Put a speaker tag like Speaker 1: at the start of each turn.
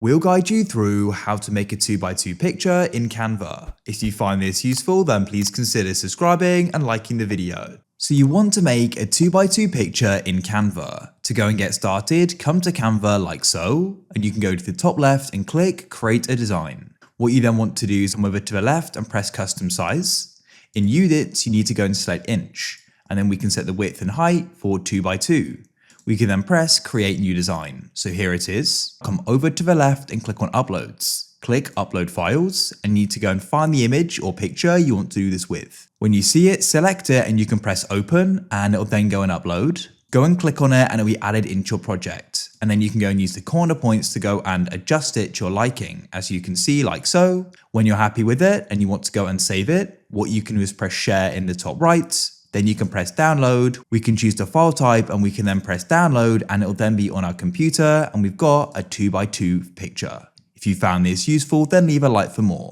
Speaker 1: We'll guide you through how to make a 2x2 picture in Canva. If you find this useful, then please consider subscribing and liking the video. So you want to make a 2x2 picture in Canva. To go and get started, come to Canva like so, and you can go to the top left and click Create a Design. What you then want to do is come over to the left and press Custom Size. In Units, you need to go and select Inch, and then we can set the width and height for 2x2. We can then press Create New Design. So here it is. Come over to the left and click on Uploads. Click Upload Files and you need to go and find the image or picture you want to do this with. When you see it, select it and you can press Open and it'll then go and upload. Go and click on it and it'll be added into your project. And then you can go and use the corner points to go and adjust it to your liking. As you can see, like so. When you're happy with it and you want to go and save it, what you can do is press Share in the top right. Then you can press download, we can choose the file type and we can then press download and it'll then be on our computer and we've got a 2x2 picture. If you found this useful, then leave a like for more.